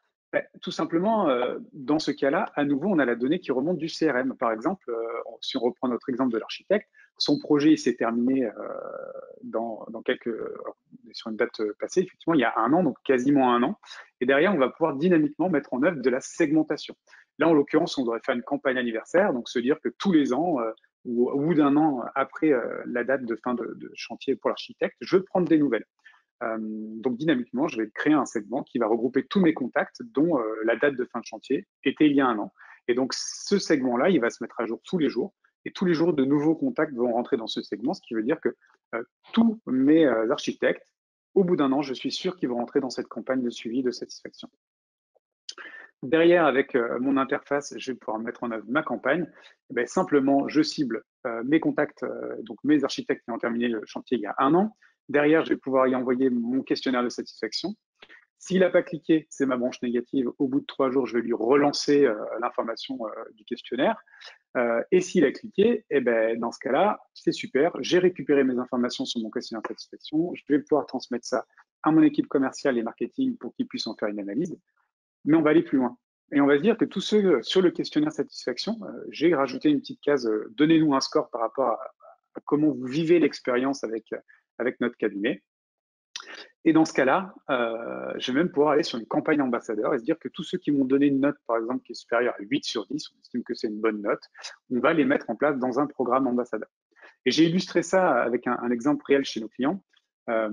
Tout simplement, dans ce cas-là, à nouveau, on a la donnée qui remonte du CRM. Par exemple, si on reprend notre exemple de l'architecte, son projet s'est terminé sur une date passée, effectivement, il y a un an, donc quasiment un an. Et derrière, on va pouvoir dynamiquement mettre en œuvre de la segmentation. Là, en l'occurrence, on devrait faire une campagne anniversaire, donc se dire que tous les ans, ou au bout d'un an après la date de fin de chantier pour l'architecte, je veux prendre des nouvelles. Donc dynamiquement, je vais créer un segment qui va regrouper tous mes contacts dont la date de fin de chantier était il y a un an. Et donc ce segment-là, il va se mettre à jour tous les jours. Et tous les jours, de nouveaux contacts vont rentrer dans ce segment, ce qui veut dire que tous mes architectes, au bout d'un an, je suis sûr qu'ils vont rentrer dans cette campagne de suivi de satisfaction. Derrière, avec mon interface, je vais pouvoir mettre en œuvre ma campagne. Simplement, je cible mes contacts, donc mes architectes qui ont terminé le chantier il y a un an. Derrière, je vais pouvoir y envoyer mon questionnaire de satisfaction. S'il n'a pas cliqué, c'est ma branche négative. Au bout de 3 jours, je vais lui relancer l'information du questionnaire. Et s'il a cliqué, dans ce cas-là, c'est super. J'ai récupéré mes informations sur mon questionnaire de satisfaction. Je vais pouvoir transmettre ça à mon équipe commerciale et marketing pour qu'ils puissent en faire une analyse. Mais on va aller plus loin. Et on va se dire que tous ceux sur le questionnaire satisfaction, j'ai rajouté une petite case, donnez-nous un score par rapport à comment vous vivez l'expérience avec notre cabinet. Et dans ce cas-là, je vais même pouvoir aller sur une campagne ambassadeur et se dire que tous ceux qui m'ont donné une note, par exemple, qui est supérieure à 8 sur 10, on estime que c'est une bonne note, on va les mettre en place dans un programme ambassadeur. Et j'ai illustré ça avec un exemple réel chez nos clients. Euh,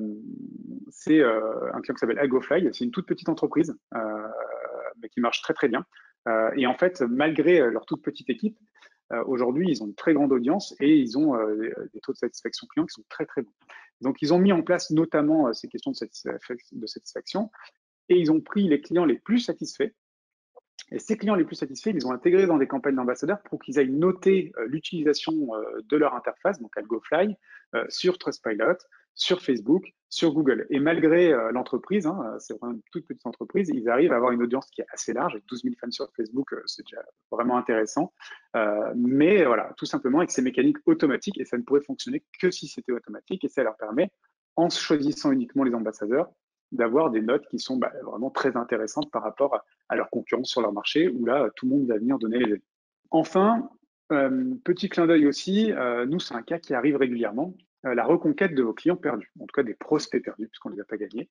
c'est un client qui s'appelle AgoFly. C'est une toute petite entreprise, mais qui marche très très bien. Et en fait, malgré leur toute petite équipe, aujourd'hui, ils ont une très grande audience et ils ont des taux de satisfaction client qui sont très très bons. Donc, ils ont mis en place notamment ces questions de satisfaction et ils ont pris les clients les plus satisfaits. Et ces clients les plus satisfaits, ils les ont intégrés dans des campagnes d'ambassadeurs pour qu'ils aillent noter l'utilisation de leur interface, donc AlgoFly, sur Trustpilot, sur Facebook, sur Google. Et malgré l'entreprise, hein, c'est vraiment une toute petite entreprise, ils arrivent à avoir une audience qui est assez large, avec 12 000 fans sur Facebook, c'est déjà vraiment intéressant. Mais voilà, tout simplement avec ces mécaniques automatiques, et ça ne pourrait fonctionner que si c'était automatique, et ça leur permet, en choisissant uniquement les ambassadeurs, d'avoir des notes qui sont vraiment très intéressantes par rapport à leurs concurrents sur leur marché, où là, tout le monde va venir donner les avis. Enfin, petit clin d'œil aussi, nous, c'est un cas qui arrive régulièrement, la reconquête de vos clients perdus, en tout cas des prospects perdus, puisqu'on ne les a pas gagnés.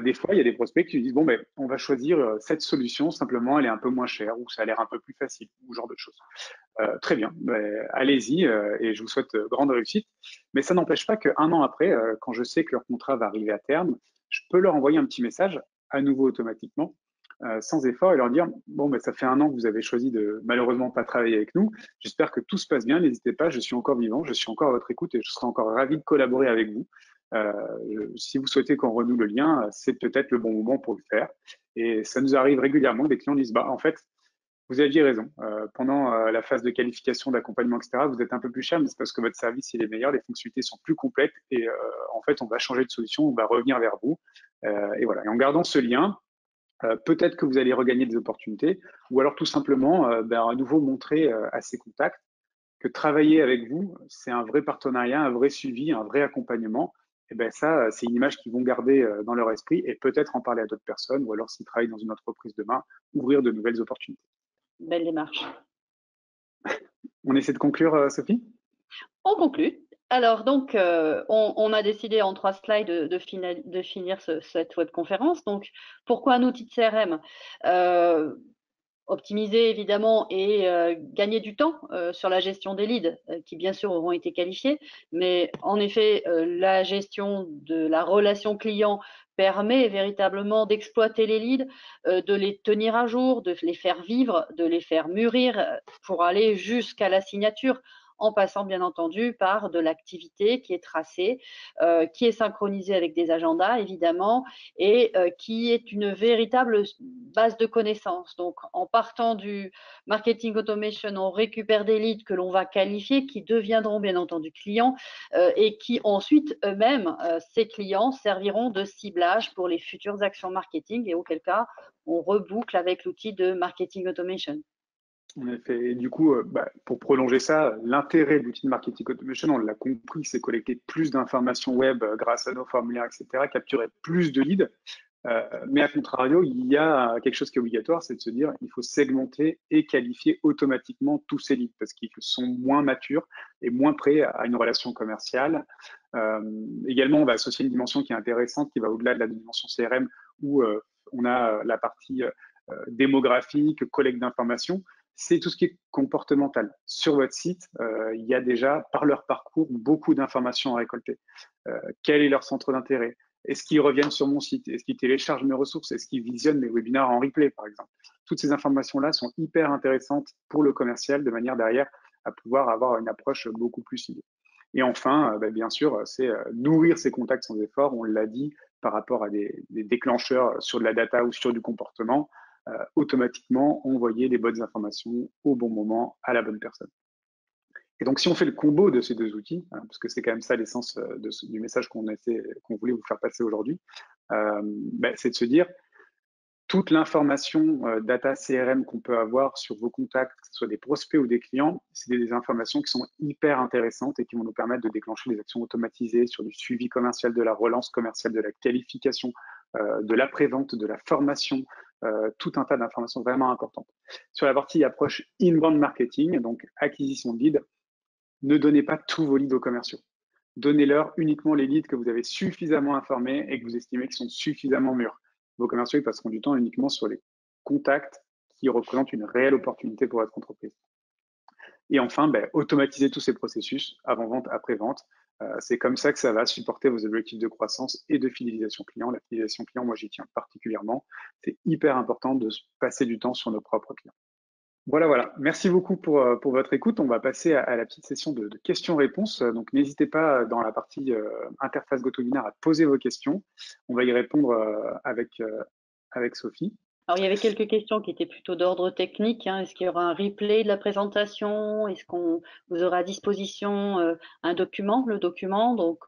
Des fois, il y a des prospects qui disent, bon, ben, on va choisir cette solution, simplement, elle est un peu moins chère, ou ça a l'air un peu plus facile, ou ce genre de choses. Très bien, ben, allez-y, et je vous souhaite grande réussite. Mais ça n'empêche pas qu'un an après, quand je sais que leur contrat va arriver à terme, je peux leur envoyer un petit message, à nouveau automatiquement, sans effort, et leur dire, bon, ben, ça fait un an que vous avez choisi de malheureusement pas travailler avec nous. J'espère que tout se passe bien. N'hésitez pas, je suis encore vivant, je suis encore à votre écoute et je serai encore ravi de collaborer avec vous. Si vous souhaitez qu'on renoue le lien, c'est peut-être le bon moment pour le faire. Et ça nous arrive régulièrement, des clients disent, bah, en fait, vous aviez raison. Pendant la phase de qualification, d'accompagnement, etc., vous êtes un peu plus cher, mais c'est parce que votre service il est meilleur, les fonctionnalités sont plus complètes et en fait, on va changer de solution, on va revenir vers vous. Et voilà. Et en gardant ce lien, peut-être que vous allez regagner des opportunités ou alors tout simplement à nouveau montrer à ces contacts que travailler avec vous, c'est un vrai partenariat, un vrai suivi, un vrai accompagnement. Et ben ça, c'est une image qu'ils vont garder dans leur esprit et peut-être en parler à d'autres personnes ou alors s'ils travaillent dans une entreprise demain, ouvrir de nouvelles opportunités. Belle démarche. On essaie de conclure, Sophie? On conclut. Alors donc, on a décidé en 3 slides de finir cette webconférence. Donc, pourquoi un outil de CRM? Optimiser évidemment et gagner du temps sur la gestion des leads qui bien sûr auront été qualifiés, mais en effet la gestion de la relation client permet véritablement d'exploiter les leads, de les tenir à jour, de les faire vivre, de les faire mûrir pour aller jusqu'à la signature, en passant bien entendu par de l'activité qui est tracée, qui est synchronisée avec des agendas évidemment, et qui est une véritable base de connaissances. Donc, en partant du marketing automation, on récupère des leads que l'on va qualifier, qui deviendront bien entendu clients et qui ensuite eux-mêmes, ces clients, serviront de ciblage pour les futures actions marketing et auquel cas, on reboucle avec l'outil de marketing automation. En effet. Et du coup, pour prolonger ça, l'intérêt de l'outil de marketing automation, on l'a compris, c'est collecter plus d'informations web grâce à nos formulaires, etc., capturer plus de leads. Mais à contrario, il y a quelque chose qui est obligatoire, c'est de se dire il faut segmenter et qualifier automatiquement tous ces leads parce qu'ils sont moins matures et moins prêts à une relation commerciale. Également, on va associer une dimension qui est intéressante, qui va au-delà de la dimension CRM, où on a la partie démographique, collecte d'informations. C'est tout ce qui est comportemental. Sur votre site, il y a déjà, par leur parcours, beaucoup d'informations à récolter. Quel est leur centre d'intérêt? Est-ce qu'ils reviennent sur mon site? Est-ce qu'ils téléchargent mes ressources? Est-ce qu'ils visionnent mes webinaires en replay, par exemple? Toutes ces informations-là sont hyper intéressantes pour le commercial, de manière derrière à pouvoir avoir une approche beaucoup plus ciblée. Et enfin, bien sûr, c'est nourrir ses contacts sans effort, on l'a dit, par rapport à des déclencheurs sur de la data ou sur du comportement, automatiquement envoyer les bonnes informations au bon moment à la bonne personne. Et donc, si on fait le combo de ces deux outils, parce que c'est quand même ça l'essence du message qu'on voulait vous faire passer aujourd'hui, c'est de se dire toute l'information data CRM qu'on peut avoir sur vos contacts, que ce soit des prospects ou des clients, c'est des informations qui sont hyper intéressantes et qui vont nous permettre de déclencher des actions automatisées sur du suivi commercial, de la relance commerciale, de la qualification, de l'après-vente, de la formation, tout un tas d'informations vraiment importantes. Sur la partie approche inbound marketing, donc acquisition de leads, ne donnez pas tous vos leads aux commerciaux. donnez-leur uniquement les leads que vous avez suffisamment informés et que vous estimez qu'ils sont suffisamment mûrs. Vos commerciaux ils passeront du temps uniquement sur les contacts qui représentent une réelle opportunité pour votre entreprise. Et enfin, automatiser tous ces processus, avant-vente, après-vente. C'est comme ça que ça va supporter vos objectifs de croissance et de fidélisation client. La fidélisation client, moi, j'y tiens particulièrement. C'est hyper important de passer du temps sur nos propres clients. Voilà. Merci beaucoup pour votre écoute. On va passer à la petite session de questions-réponses. Donc, n'hésitez pas dans la partie interface GoToWebinar à poser vos questions. On va y répondre avec Sophie. Alors, il y avait quelques questions qui étaient plutôt d'ordre technique, hein. Est-ce qu'il y aura un replay de la présentation? Est-ce qu'on vous aura à disposition un document, le document? Donc,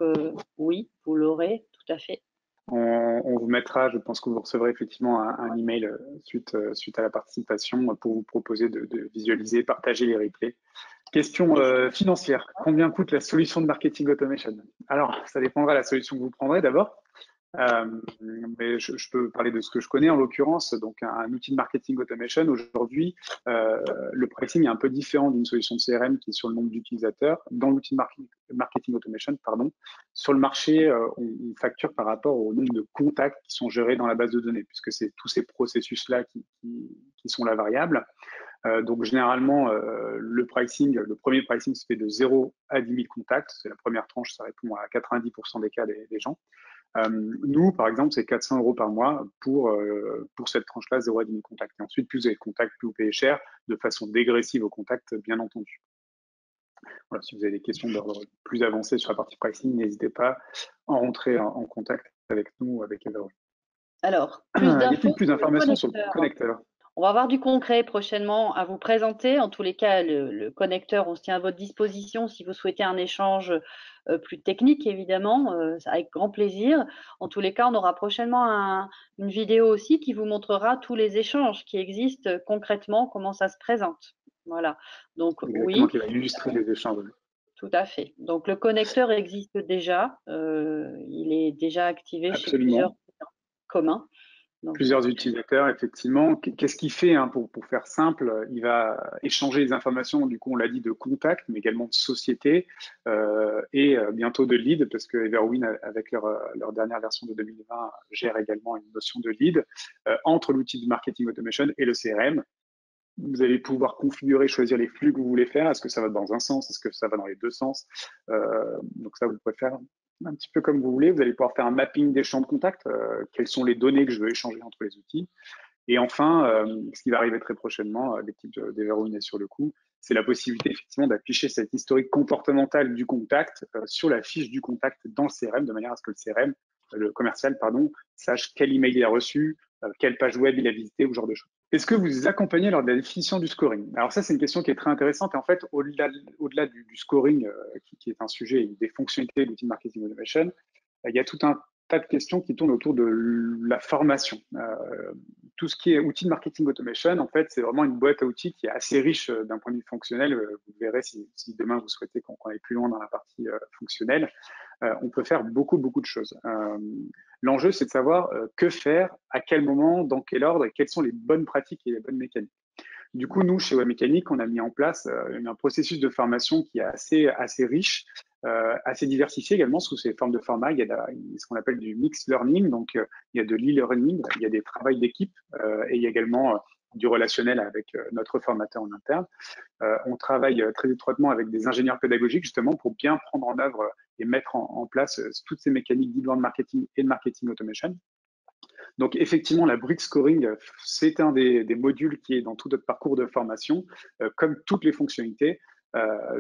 oui, vous l'aurez, tout à fait. On vous mettra, je pense que vous recevrez effectivement un email suite à la participation pour vous proposer de visualiser, partager les replays. Question financière. Combien coûte la solution de marketing automation? Alors, ça dépendra de la solution que vous prendrez d'abord. Mais je peux parler de ce que je connais en l'occurrence. Donc, un outil de marketing automation, aujourd'hui, le pricing est un peu différent d'une solution de CRM qui est sur le nombre d'utilisateurs. Dans l'outil de marketing automation, sur le marché, on facture par rapport au nombre de contacts qui sont gérés dans la base de données, puisque c'est tous ces processus-là qui sont la variable. Donc, généralement, le premier pricing se fait de 0 à 10 000 contacts. C'est la première tranche, ça répond à 90% des cas des gens. Nous, par exemple, c'est 400 € par mois pour cette tranche-là, 0 à 10 000 contacts. Et ensuite, plus vous avez de contacts, plus vous payez cher, de façon dégressive aux contacts, bien entendu. Voilà, si vous avez des questions d'ordre plus avancé sur la partie pricing, n'hésitez pas à rentrer en contact avec nous, avec Everwin. Alors, Y a-t-il plus d'informations sur le connecteur? On va avoir du concret prochainement à vous présenter. En tous les cas, le connecteur, on se tient à votre disposition si vous souhaitez un échange plus technique, évidemment, avec grand plaisir. En tous les cas, on aura prochainement une vidéo aussi qui vous montrera tous les échanges qui existent concrètement, comment ça se présente. Voilà. Donc, Exactement, oui. qui va illustrer les échanges. Tout à fait. Donc, le connecteur existe déjà. Il est déjà activé chez plusieurs clients communs. Donc, plusieurs utilisateurs, effectivement. Qu'est-ce qu'il fait pour faire simple? Il va échanger les informations, du coup, on l'a dit, de contact, mais également de société et bientôt de lead, parce que Everwin, avec leur dernière version de 2020, gère également une notion de lead entre l'outil de marketing automation et le CRM. Vous allez pouvoir configurer, choisir les flux que vous voulez faire. Est-ce que ça va dans un sens? Est-ce que ça va dans les deux sens? Donc ça, vous pouvez faire un petit peu comme vous voulez. Vous allez pouvoir faire un mapping des champs de contact. Quelles sont les données que je veux échanger entre les outils? Et enfin, ce qui va arriver très prochainement, l'équipe d'Everwin est sur le coup, c'est la possibilité effectivement d'afficher cette historique comportementale du contact sur la fiche du contact dans le CRM, de manière à ce que le commercial, sache quel email il a reçu, quelle page web il a visité ou ce genre de choses. Est-ce que vous accompagnez lors de la définition du scoring? Alors ça, c'est une question qui est très intéressante. Et en fait, au-delà du scoring, qui est un sujet et des fonctionnalités de l'outil de marketing automation, il y a tout un tas de questions qui tournent autour de la formation. Tout ce qui est outil de marketing automation, en fait, c'est vraiment une boîte à outils qui est assez riche d'un point de vue fonctionnel. Vous verrez si demain vous souhaitez qu'on aille plus loin dans la partie fonctionnelle. On peut faire beaucoup de choses. L'enjeu, c'est de savoir que faire, à quel moment, dans quel ordre, et quelles sont les bonnes pratiques et les bonnes mécaniques. Du coup, nous, chez Webmécanique, on a mis en place un processus de formation qui est assez riche, assez diversifié également sous ces formes de format. Il y a ce qu'on appelle du mixed learning, donc il y a de l'e-learning, il y a des travails d'équipe et il y a également du relationnel avec notre formateur en interne. On travaille très étroitement avec des ingénieurs pédagogiques justement pour bien prendre en œuvre et mettre en place toutes ces mécaniques d'inbound marketing et de marketing automation. Donc effectivement, la brick scoring, c'est un des modules qui est dans tout notre parcours de formation, comme toutes les fonctionnalités.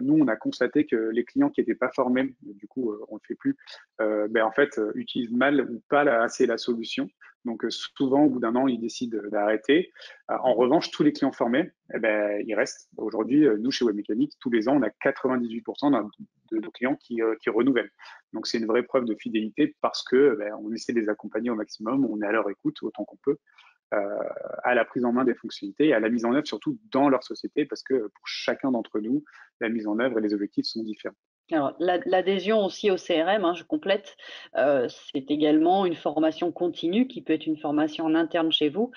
Nous, on a constaté que les clients qui n'étaient pas formés, du coup, on ne le fait plus, en fait, utilisent mal ou pas assez la solution. Donc, souvent, au bout d'un an, ils décident d'arrêter. En revanche, tous les clients formés, ils restent. Aujourd'hui, nous, chez Webmécanique, tous les ans, on a 98% de nos clients qui renouvellent. Donc, c'est une vraie preuve de fidélité parce que on essaie de les accompagner au maximum, on est à leur écoute autant qu'on peut. À la prise en main des fonctionnalités et à la mise en œuvre surtout dans leur société parce que pour chacun d'entre nous, la mise en œuvre et les objectifs sont différents. Alors, l'adhésion aussi au CRM, hein, je complète, c'est également une formation continue qui peut être une formation en interne chez vous,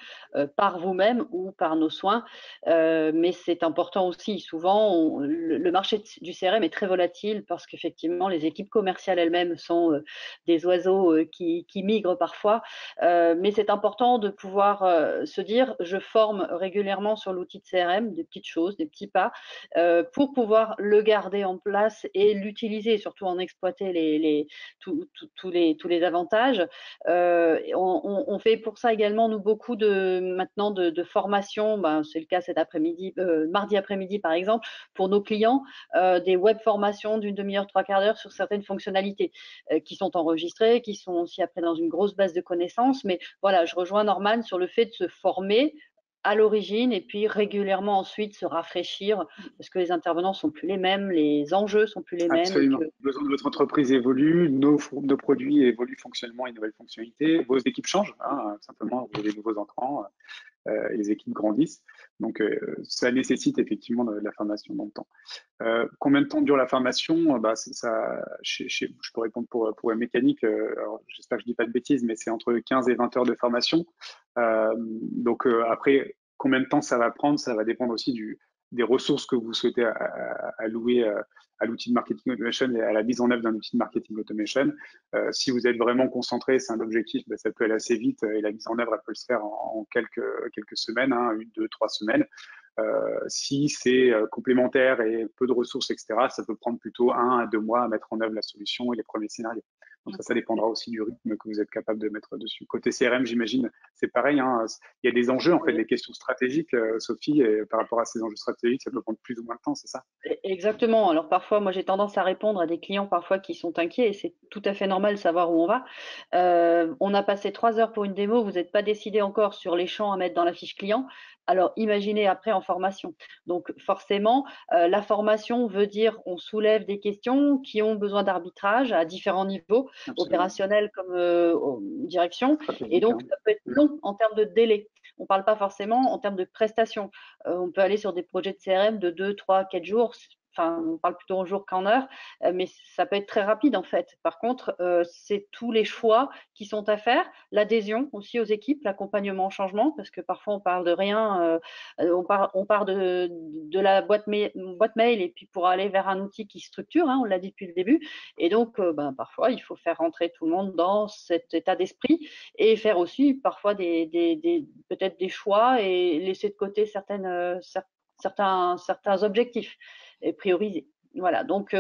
par vous-même ou par nos soins. Mais c'est important aussi. Souvent, le marché du CRM est très volatile parce qu'effectivement, les équipes commerciales elles-mêmes sont des oiseaux qui migrent parfois. Mais c'est important de pouvoir se dire, je forme régulièrement sur l'outil de CRM, des petites choses, des petits pas, pour pouvoir le garder en place et l'utiliser, surtout en exploiter tous les avantages. On fait pour ça également, nous, beaucoup maintenant de formations, ben, c'est le cas cet après-midi, mardi après-midi par exemple, pour nos clients, des web formations d'une demi-heure, trois quarts d'heure sur certaines fonctionnalités qui sont enregistrées, qui sont aussi après dans une grosse base de connaissances. Mais voilà, je rejoins Norman sur le fait de se former à l'origine et puis régulièrement ensuite se rafraîchir parce que les intervenants sont plus les mêmes, les enjeux sont plus les mêmes et que Absolument. Les besoins de votre entreprise évoluent, nos produits évoluent fonctionnellement et nouvelles fonctionnalités, vos équipes changent, hein, simplement, vous avez des nouveaux entrants, et les équipes grandissent. Donc, ça nécessite effectivement de la formation dans le temps. Combien de temps dure la formation? Bah, je peux répondre pour la mécanique. J'espère que je dis pas de bêtises, mais c'est entre 15 et 20 heures de formation. Donc après, combien de temps ça va prendre? Ça va dépendre aussi des ressources que vous souhaitez allouer à l'outil de marketing automation et à la mise en œuvre d'un outil de marketing automation. Si vous êtes vraiment concentré, c'est un objectif, ben, ça peut aller assez vite et la mise en œuvre, elle peut se faire en quelques semaines, hein, une, deux, trois semaines. Si c'est complémentaire et peu de ressources, etc., ça peut prendre plutôt 1 à 2 mois à mettre en œuvre la solution et les premiers scénarios. Donc ça dépendra aussi du rythme que vous êtes capable de mettre dessus. Côté CRM, j'imagine, c'est pareil, hein. Il y a des enjeux, en fait, des questions stratégiques, Sophie, et par rapport à ces enjeux stratégiques, ça peut prendre plus ou moins de temps, c'est ça? exactement. Alors parfois, moi j'ai tendance à répondre à des clients parfois qui sont inquiets et c'est tout à fait normal de savoir où on va. On a passé 3 heures pour une démo, vous n'êtes pas décidé encore sur les champs à mettre dans la fiche client. Alors imaginez après en formation. Donc forcément, la formation veut dire on soulève des questions qui ont besoin d'arbitrage à différents niveaux, Absolument. opérationnel comme direction. Et Stratégique, donc hein. ça peut être Mm. long en termes de délai. On ne parle pas forcément en termes de prestations. On peut aller sur des projets de CRM de 2, 3, 4 jours. Enfin, on parle plutôt en jours qu'en heures, mais ça peut être très rapide en fait. Par contre, c'est tous les choix qui sont à faire, l'adhésion aussi aux équipes, l'accompagnement au changement, parce que parfois on parle de rien, on part de la boîte mail et puis pour aller vers un outil qui structure, hein, on l'a dit depuis le début, et donc ben, parfois il faut faire rentrer tout le monde dans cet état d'esprit et faire aussi parfois peut-être des choix et laisser de côté certains objectifs et prioriser. Voilà, donc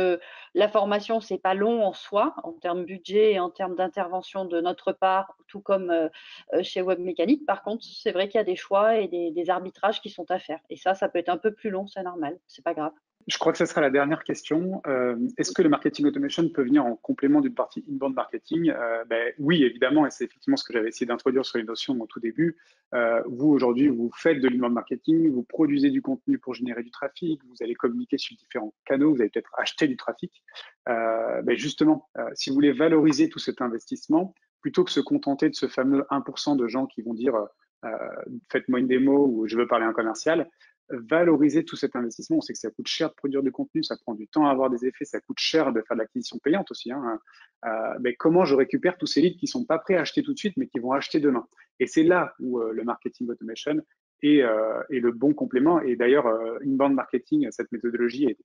la formation, c'est pas long en soi, en termes budget et en termes d'intervention de notre part, tout comme chez Webmécanique. Par contre, c'est vrai qu'il y a des choix et des arbitrages qui sont à faire. Et ça peut être un peu plus long, c'est normal, c'est pas grave. Je crois que ce sera la dernière question. Est-ce que le marketing automation peut venir en complément d'une partie inbound marketing? Ben, oui, évidemment, et c'est effectivement ce que j'avais essayé d'introduire sur les notions au tout début. Vous, aujourd'hui, vous faites de l'inbound marketing, vous produisez du contenu pour générer du trafic, vous allez communiquer sur différents canaux, vous allez peut-être acheter du trafic. Ben justement, si vous voulez valoriser tout cet investissement, plutôt que se contenter de ce fameux 1% de gens qui vont dire faites-moi une démo ou je veux parler à un commercial, valoriser tout cet investissement. On sait que ça coûte cher de produire du contenu, ça prend du temps à avoir des effets, ça coûte cher de faire de l'acquisition payante aussi, hein. Mais comment je récupère tous ces leads qui sont pas prêts à acheter tout de suite, mais qui vont acheter demain? Et c'est là où le marketing automation est le bon complément. Et d'ailleurs, inbound marketing, cette méthodologie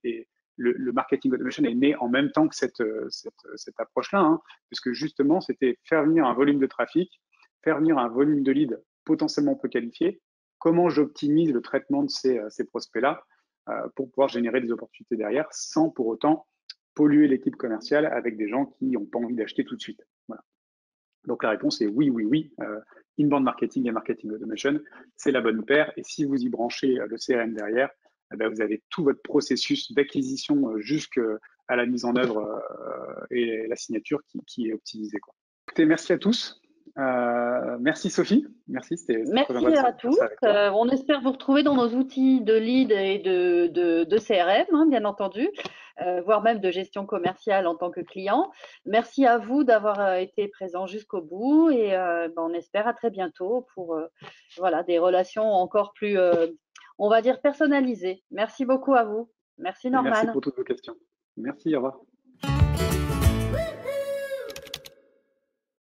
le marketing automation est né en même temps que cette approche-là, hein, puisque justement, c'était faire venir un volume de trafic, faire venir un volume de leads potentiellement peu qualifiés. Comment j'optimise le traitement de ces prospects-là pour pouvoir générer des opportunités derrière sans pour autant polluer l'équipe commerciale avec des gens qui n'ont pas envie d'acheter tout de suite. Voilà. Donc la réponse est oui, oui, oui. Inbound marketing et marketing automation, c'est la bonne paire. Et si vous y branchez le CRM derrière, eh ben, vous avez tout votre processus d'acquisition jusqu'à la mise en œuvre et la signature qui est optimisée, quoi. Écoutez, merci à tous. Merci Sophie. Merci, c'était très Merci intéressant à de faire tous. ça avec toi. On espère vous retrouver dans nos outils de lead et de CRM, hein, bien entendu, voire même de gestion commerciale en tant que client. Merci à vous d'avoir été présent jusqu'au bout et ben, on espère à très bientôt pour voilà, des relations encore plus, on va dire, personnalisées. Merci beaucoup à vous. Merci Et merci Norman. pour toutes vos questions. Merci, au revoir.